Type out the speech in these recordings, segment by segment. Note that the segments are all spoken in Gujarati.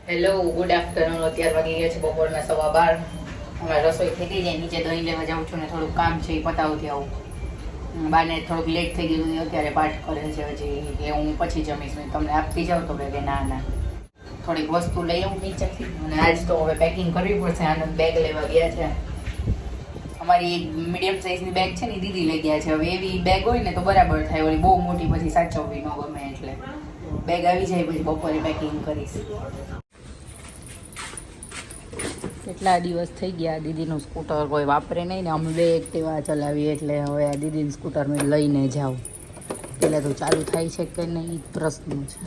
Hello, good afternoon. અત્યાર વાગી ગયા છે બપોરના 12:15. હમણાં રસોઈ થઈ ગઈ છે, નીચે દહીં લેવા જાઉં છું ને થોડુંક કામ છે એ પતાવતી આવું. બાને થોડુંક લેટ થઈ ગયું, અત્યારે પાઠ કરે છે હજી કે હું પછી જમીશ. તમને આપતી જાઉં તો કે ના થોડીક વસ્તુ લઈ આવું નીચેથી. અને આજ તો હવે પેકિંગ કરવી પડશે. આનંદ બેગ લેવા ગયા છે. અમારી એક મીડિયમ સાઇઝની બેગ છે ને દીદી લઈ ગયા છે. હવે એવી બેગ હોય ને તો બરાબર થાય, ઓલી બહુ મોટી પછી સાચવવી ન ગમે. એટલે બેગ આવી જાય પછી બપોરે પેકિંગ કરીશ. કેટલા દિવસ થઈ ગયા દીદીનું સ્કૂટર કોઈ વાપરે નહીં ને અમે બે એક્ટિવા ચલાવીએ, એટલે હવે આ દીદીનું સ્કૂટર મેં લઈને જાઉં. પહેલાં તો ચાલુ થાય છે કે નહીં એ પ્રશ્ન છે.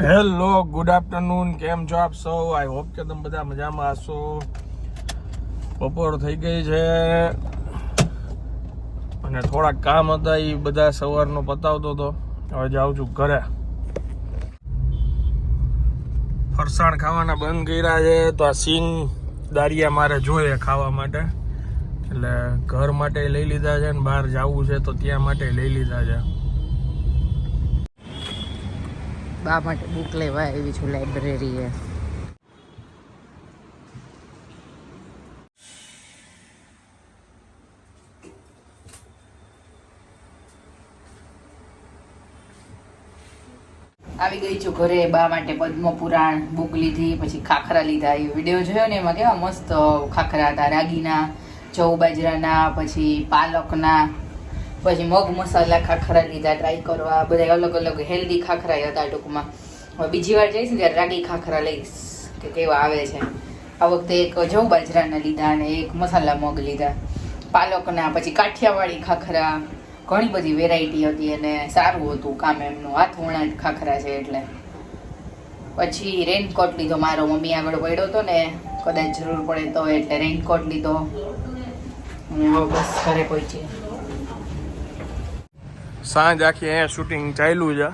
Hello, good afternoon. કેમ છો આપ સૌ? આઈ હોપ કે તમે બધા મજામાં હશો. બપોર થઈ ગઈ છે અને થોડાક કામ હતા એ બધા સવારનો પતાવતો હતો. હવે જાઉં છું ઘરે. ફરસાણ ખાવાના બંધ કર્યા છે તો આ સિંગ દારિયા મારે જોઈએ ખાવા માટે, એટલે ઘર માટે લઈ લીધા છે ને બહાર જવું છે તો ત્યાં માટે લઈ લીધા છે. બા માટે બુક લેવા આવી છું લાઇબ્રેરીએ. આવી ગઈ છું ઘરે. બા માટે પદ્મપુરાણ બુક લીધી, પછી ખાખરા લીધા. એ વિડીયો જોયો ને એમાં કેવા મસ્ત ખાખરા હતા, રાગીના, જવ બાજરાના, પછી પાલકના, પછી મગ મસાલા ખાખરા લીધા ટ્રાય કરવા. બધા અલગ અલગ હેલ્ધી ખાખરા હતા ટૂંકમાં. હવે બીજી વાર જઈશ ને ત્યારે રાગી ખાખરા લઈશ કે કેવા આવે છે. આ વખતે એક જવ બાજરાના લીધા અને એક મસાલા મગ લીધા. પાલકના, પછી કાઠિયાવાડી ખાખરા, ઘણી બધી વેરાયટી હતી અને સારું હતું કામ એમનું. હાથ વણા ખાખરા છે એટલે. પછી રેનકોટ લીધો મારો, મમ્મી આગળ પડ્યો હતો ને કદાચ જરૂર પડે તો, એટલે રેનકોટ લીધો. અને હવે બસ ઘરે પહોંચી. સાંજ આખી અહીંયા શૂટિંગ ચાલ્યું છે.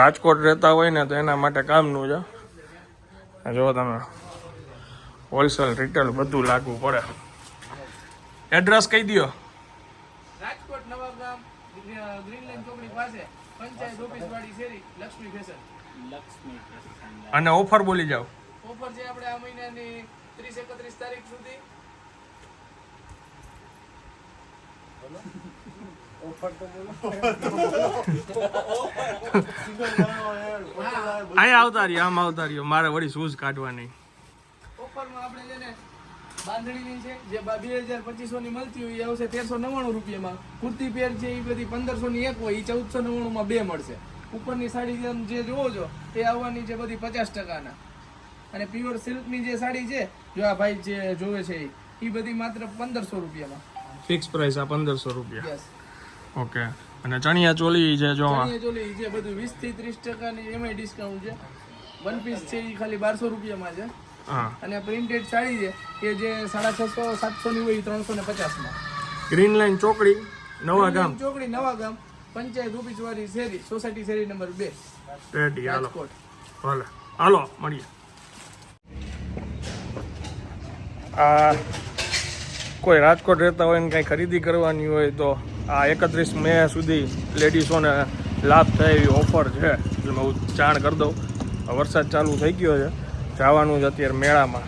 રાજકોટ રહેતા હોય ને તો એના માટે કામનું છે. જો તમે હોલસેલ રિટેલ બધું લાગવું પડે. એડ્રેસ કહી દો. રાજકોટ નવાગામ ગ્રીન લાઈન ચોકડી પાસે પંચાયત ઓફિસ વાળી શેરી લક્ષ્મી ફેશન. અને ઓફર બોલી જાઓ. ઓફર છે આપણે આ મહિનાની 30-31 તારીખ સુધી. અહીંયા આવતા રહ્યો, આમ આવતા રહ્યો. મારે વળી શૂઝ કાઢવાની. ઓફરમાં આપણે છે ને બાંધણીની છે જે 2200 ની મળતી હોય એ આવશે 1399 રૂપિયામાં. કુર્તી પેર છે એ બધી 1500 ની એક હોય, એ 1499 માં બે મળશે. ઉપરની સાડી જે જોવો છો એ આવવાની છે બધી 50%. અને પ્યોર સિલ્કની જે સાડી છે જો આ ભાઈ જે જોવે છે એ બધી માત્ર 1500 રૂપિયામાં ફિક્સ પ્રાઇસ આ 1500 રૂપિયા. યસ. ઓકે. અને ચણિયા ચોલી છે જો ચણિયા ચોલી જે બધું 20 થી 30% ની એમાં ડિસ્કાઉન્ટ છે. વન પીસ છે એ ખાલી 1200 રૂપિયામાં છે. હા. અને પ્રિન્ટેડ સાડી છે કે જે 650-700 ની હોય 350 માં. ગ્રીન લાઈન ચોકડી નવાગામ. ચોકડી નવાગામ પંચાયત ઓફિસ વાળી શેરી સોસાયટી શેરી નંબર 2 રેડી. હાલો રાજકોટ. ભલે હાલો મળીએ. આ કોઈ રાજકોટ રહેતા હોય ને કંઈ ખરીદી કરવાની હોય તો આ 31 મે સુધી લેડીઝોને લાભ થાય એવી ઓફર છે, એટલે હું જાણ કરી દઉં. વરસાદ ચાલુ થઈ ગયો છે, જવાનું છે અત્યારે મેળામાં.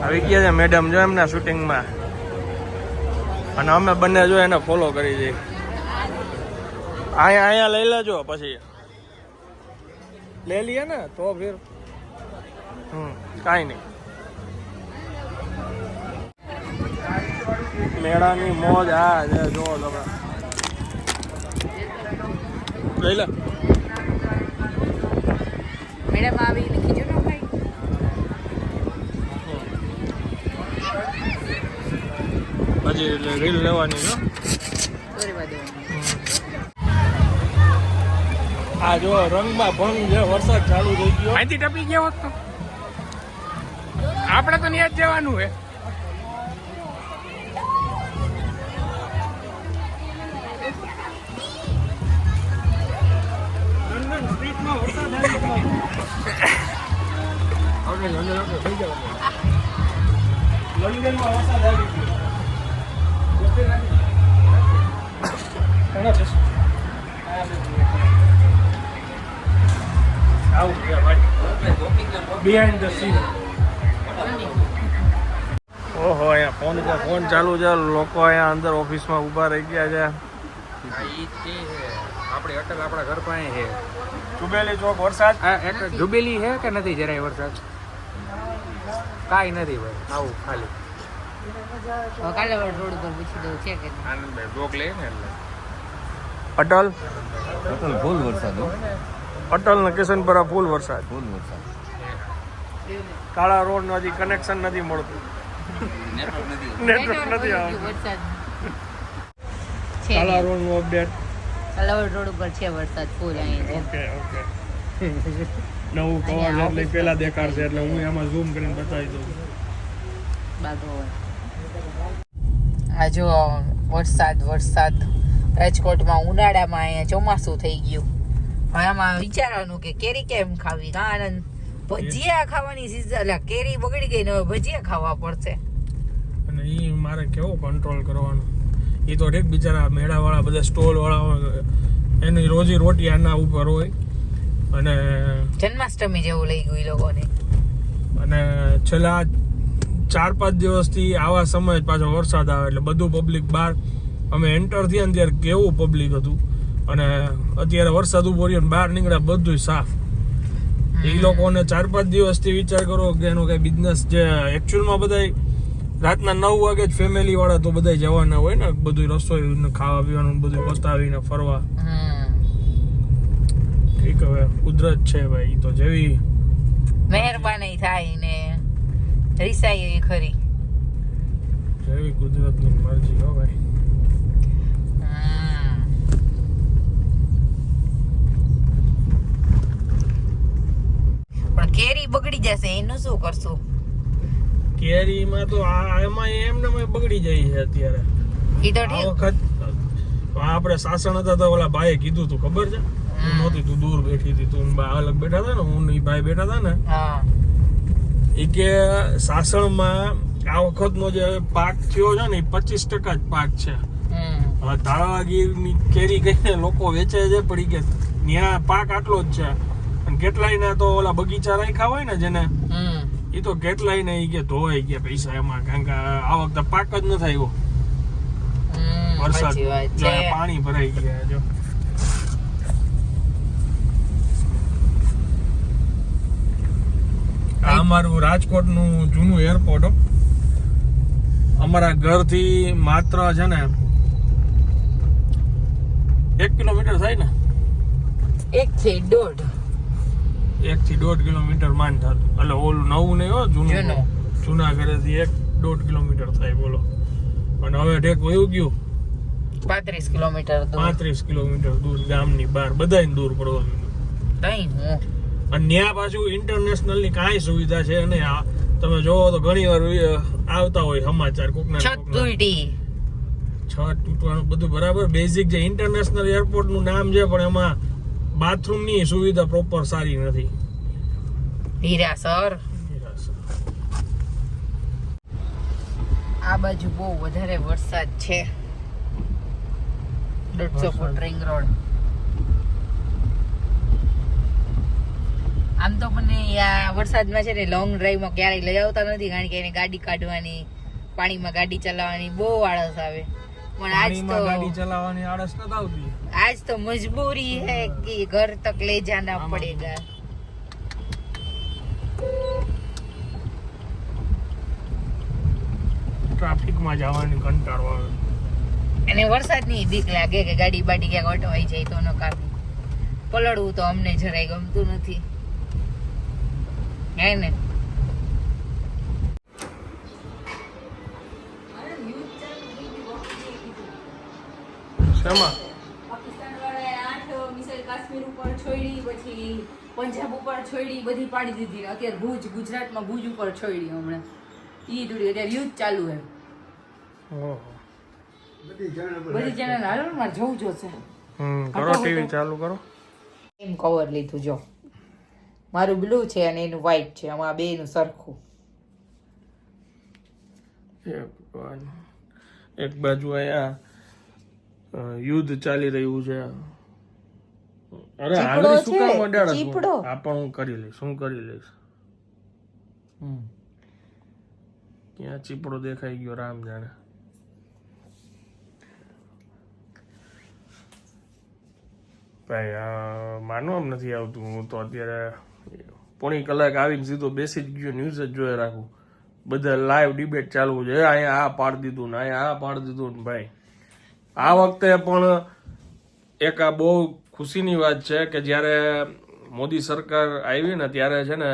આવી ગયા છે મેડમ જો એમના શૂટિંગમાં, અને અમે બંને જો એને ફોલો કરી દઈએ. અહીંયા લઈ લેજો, પછી ले लिया ना तो फिर કાંઈ નહીં. મેળાની મોજ આ છે, જો તમે લઈ લે. મેડમ આવી લખી જો ને ભાઈ હજી રીલ લેવાની છે. આ જો રંગમાં ભંગ છે, વરસાદ ચાલુ થઈ ગયો. અહીંથી ટપી ગયા હોત તો આપણે તો ત્યાં જ જવાનું હે. લંડન સ્ટ્રીટમાં વરસાદ આવી ગયો. લંડનમાં વરસાદ આવી ગયો. આવું ગયા ભાઈ બિહાઇન્ડ ધ સીન. ઓહો અહીંયા ફોન ચાલુ છે, લોકો અહીંયા અંદર ઓફિસમાં ઊભા રહી ગયા છે. આપણી અટલ આપણા ઘર પાસે છે. જુબેલી ચોક વરસાદ ડૂબેલી છે કે નથી જરાય વરસાદ? કાંઈ નથી ભાઈ, આવું ખાલી કાલાવડ રોડ પર પૂછી દઉં છે કે આનંદભાઈ બ્લોક લઈએ ને એટલે અટલ ફૂલ વરસાદ હો, અટલ ને કિશનપરા ફૂલ વરસાદ. ફૂલ વરસાદ. કાળા રોડ નું હજી કનેક્શન નથી મળતું, નેટવર્ક નથી. નેટવર્ક નથી આવતું. વરસાદ કાળા રોડ નું અપડેટ. કાલાવડ રોડ ઉપર છે વરસાદ ફૂલ અહીંયા ઓકે ઓકે નવું કવર એટલે પેલા દેખાડશે એટલે હું એમાં ઝૂમ કરીને બતાવી દઉં. આ જો વરસાદ રાજકોટમાં ઉનાળામાં અહીંયા ચોમાસું થઈ ગયું. હવે આમાં વિચારવાનું કે કેરી કેમ ખાવી. કારણ ભજીયા ખાવાની સીઝન, એટલે કેરી બગડી ગઈ ને હવે ભજીયા ખાવા પડશે. અને એ મારે કેવો કંટ્રોલ કરવાનો, એ તો ઠીક બિચારા મેળાવાળા બધા સ્ટોલવાળા એની રોજી રોટી આના ઉપર હોય. અને જન્માષ્ટમી જેવું લઈ ગયું એ લોકોને. અને છેલ્લા 4-5 દિવસથી આવા સમય જ પાછો વરસાદ આવે એટલે બધું પબ્લિક બહાર. અમે એન્ટર થયા ને ત્યારે કેવું પબ્લિક હતું, અને અત્યારે વરસાદ ઉભો રહ્યો ને બહાર નીકળ્યા બધું સાફ. એ લોકોને 4-5 દિવસથી વિચાર કરો કે એનો કઈ બિઝનેસ જે એકચ્યુઅલમાં બધા રાતના 9 વાગે જ ફેમિલી વાળા તો બધા જવાના હોય ને, બધું રસોઈ ને ખાવા પીવાનું બધું પતાવીને ફરવા. ઠીક હવે કુદરત છે ભાઈ, તો જેવી મહેરબાની થાય ને રિસાઈ એવી ખરી. જેવી કુદરતની મરજી હો ભાઈ. પણ કેરી બગડી જશે એનું શું કરશું? કેરીમાં તો એમાં એમને બગડી જાય છે અત્યારે. ઈ તો આ ઠીક. વખત આપણે સાસણ હતા તો ઓલા ભાઈએ કીધું તું ખબર છે? તું નહોતી, તું દૂર બેઠી હતી, તું બા અલગ બેઠા હતા ને, હું ને ઈ ભાઈ બેઠા હતા ને. હા એ કે સાસણમાં આ વખતનો જે પાક થયો છે ને એ 25% જ પાક છે. હવે ધારાગીરની કેરી કહીને લોકો વેચે છે, પણ ઈ કે ત્યાં પાક આટલો જ છે. અને કેટલાય ને તો ઓલા બગીચા રાખ્યા હોય ને જેને, એ તો કેટલાય ને ઈ કે ધોવાઈ ગયા પૈસા એમાં, કારણ કે આ વખતે પાક જ ન થાય વરસાદ, સાચી વાત છે. પાણી ભરાઈ ગયા. જો આ અમારું રાજકોટનું જૂનું એરપોર્ટ હો. અમારા ઘરથી માત્ર છે ને 1 કિલોમીટર થાય ને, 1 થી 1.5 1 થી 1.5 કિલોમીટર માંડ થતું. એટલે ઓલું નવું નહીં હો, જૂનું. જૂના ઘરેથી 1-1.5 કિલોમીટર થાય બોલો. અને હવે ઠેક વયું ગયું 35 કિલોમીટર દૂર. 35 કિલોમીટર દૂર, ગામની બહાર, બધાને દૂર પડવાનું. તઈ હું અને ત્યાં પાછું ઇન્ટરનેશનલની કાંઈ સુવિધા છે અને તમે જોવો તો ઘણી વાર આવતા હોય સમાચાર કોકના છત તૂટી. છત તૂટવાનું બધું બરાબર, બેઝિક જે ઇન્ટરનેશનલ એરપોર્ટનું નામ છે પણ એમાં બાથરૂમની સુવિધા પ્રોપર સારી નથી. હીરાસર આ બાજુ બહુ વધારે વરસાદ છે. 150 ફૂટ રિંગ રોડ. આમ તો મને આ વરસાદમાં છે ને લોંગ ડ્રાઈવમાં ક્યારેય લઈ આવતા નથી, કારણ કે એને ગાડી કાઢવાની, પાણીમાં ગાડી ચલાવવાની બહુ આળસ આવે. પણ ગાડી ચલાવવાની આળસ નથી આવતી. आज तो मजबूरी है कि घर तक ले जाना पड़ेगा. ટ્રાફિકમાં જવાની કંટાળો આવે. અને વરસાદની બીક લાગે કે ગાડી બાડી ક્યાંક અટવાઈ જાય તો ન કાપી. પલળવું તો અમને જરાય ગમતું નથી, હે ને? શેમાં? કાશ્મીર ઉપર છોડી, પછી પંજાબ ઉપર છોડી, બધી પાડી દીધી. અત્યારે ભુજ, ગુજરાતમાં ભુજ ઉપર છોડી. હમણાં ઈ થોડી અત્યારે યુદ્ધ ચાલુ છે. બધી ચેનલ હાલો મારે જવું જોશે. કરો ટીવી ચાલુ કરો. એમ કવર લીધું જો, મારું બ્લુ છે અને એનું વ્હાઈટ છે, આમાં બેયનું સરખું. એક બાજુ અહીંયા યુદ્ધ ચાલી રહ્યું છે. અરે ચીપડો આંગળી શું છે, કામ અડાડે છો? ચીપડો. આ પણ હું કરી લઈશ, હું કરી લઈશ. ક્યાં ચીપડો દેખાઈ ગયો રામ જાણે. ભાઈ માનવા એમ નથી આવતું. હું તો અત્યારે પોણી કલાક આવીને સીધો બેસી જ ગયો, ન્યૂઝ જ જોઈ રાખું. બધા લાઈવ ડિબેટ ચાલુ છે. અહીંયા આ પાડી દીધું ને અહીંયા આ પાડી દીધું ને. ભાઈ આ વખતે પણ એક આ બહુ ખુશીની વાત છે કે જ્યારે મોદી સરકાર આવી ને ત્યારે છે ને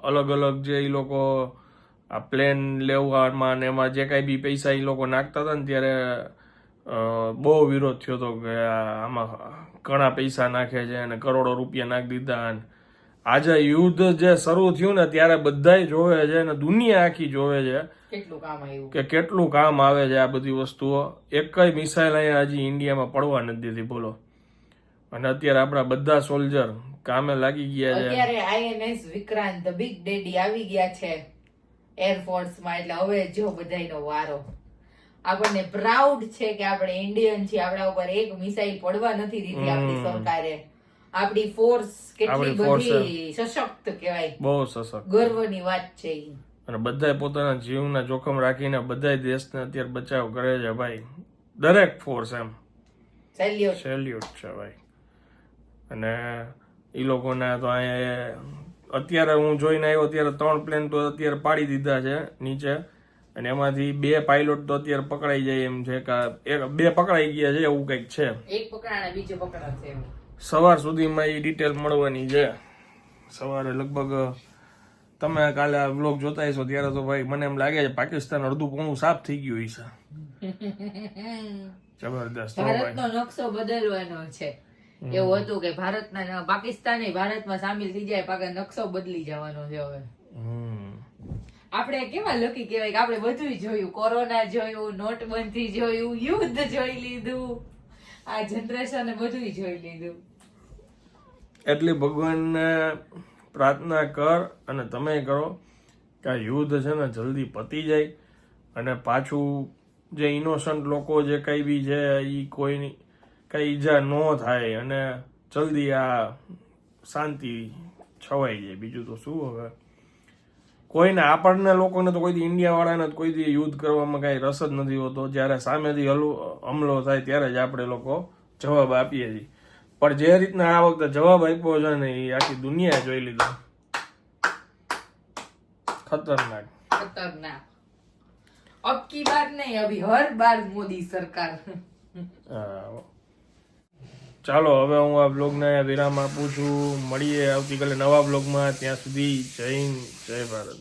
અલગ અલગ જે એ લોકો આ પ્લેન લેવામાં ને એમાં જે કાંઈ બી પૈસા એ લોકો નાખતા હતા ને ત્યારે બહુ વિરોધ થયો હતો કે આમાં ઘણા પૈસા નાખે છે અને કરોડો રૂપિયા નાખી દીધા. અને આજે યુદ્ધ જે શરૂ થયું ને ત્યારે બધાય જોવે છે અને દુનિયા આખી જોવે છે કેટલું કામ આવ્યું, કે કેટલું કામ આવે છે આ બધી વસ્તુઓ. એકય મિસાઇલ અહીંયા હજી ઇન્ડિયામાં પડવા નથી દીધી, બોલો. અને અત્યારે આપણા બધા સોલ્જર કામે લાગી ગયા છે. અત્યારે આઈએનએસ વિક્રાંત બિગ ડેડી આવી ગયા છે એરફોર્સમાં, એટલે હવે જો બધાયનો વારો. આપણને પ્રાઉડ છે કે આપણે ઇન્ડિયન છીએ, આપણા ઉપર એક મિસાઇલ પડવા નથી દીધી આપણી સરકારે. આપણી ફોર્સ કેટલી બધી સશક્ત કહેવાય, બહુ સશક્ત, ગર્વની વાત છે ઈ. અને બધાય પોતાના જીવના જોખમ રાખીને બધાય દેશને અત્યારે બચાવ કરે છે ભાઈ. દરેક ફોર્સ એમ સેલ્યુટ છે ભાઈ. અને એ લોકોના તો અહીંયા અત્યારે હું જોઈને આવ્યો ત્યારે 3 પ્લેન તો અત્યારે પાડી દીધા છે નીચે, અને એમાંથી 2 પાયલોટ તો અત્યારે પકડાઈ જાય એમ છે કે 2 પકડાઈ ગયા છે એવું કંઈક છે. એક પકડાણા બીજો પકડાશે. સવાર સુધીમાં એ ડિટેલ મળવાની છે. સવારે લગભગ તમે કાલે આ વ્લોગ જોતા હશો ત્યારે તો ભાઈ મને એમ લાગે છે પાકિસ્તાન અડધું પોણું સાફ થઈ ગયું હશે. જબરદસ્ત. ભારતનો નકશો બદલવાનો છે. એવું હતું કે ભારતના પાકિસ્તાન ભારતમાં સામેલ થઈ જાય, પાકિસ્તાન નકશો બદલી જવાનો છે હવે. આપણે કેવા લકી કહેવાય કે આપણે બધું જોયું, કોરોના જોયું, નોટબંધી જોયું, યુદ્ધ જોઈ લીધું, આ જનરેશને બધું જોઈ લીધું. એટલી ભગવાનને પ્રાર્થના કર અને તમે કરો કે આ યુદ્ધ છે ને જલ્દી પતી જાય અને પાછું જે ઇનોસન્ટ લોકો જે કંઈ બી છે એ કોઈની કંઈ ઈજા ન થાય અને જલ્દી આ શાંતિ છવાઈ જાય. બીજું તો શું હવે, કોઈને આપણને લોકોને તો કોઈ ઇન્ડિયાવાળાને કોઈ દી યુદ્ધ કરવામાં કાંઈ રસ જ નથી હોતો. જ્યારે સામેથી હમલો થાય ત્યારે જ આપણે લોકો જવાબ આપીએ છીએ. પણ જે રીતના આ વખતે જવાબ આપ્યો છે ને એ આખી દુનિયાએ જોઈ લીધો. ખતરનાક ખતરનાક. અબ કી બાર નહીં, અભી હર બાર મોદી સરકાર. ચાલો હવે હું આ બ્લોગને વિરામ આપું છું. મળીએ આવતીકાલે નવા બ્લોગમાં. ત્યાં સુધી જય હિન્દ, જય ભારત.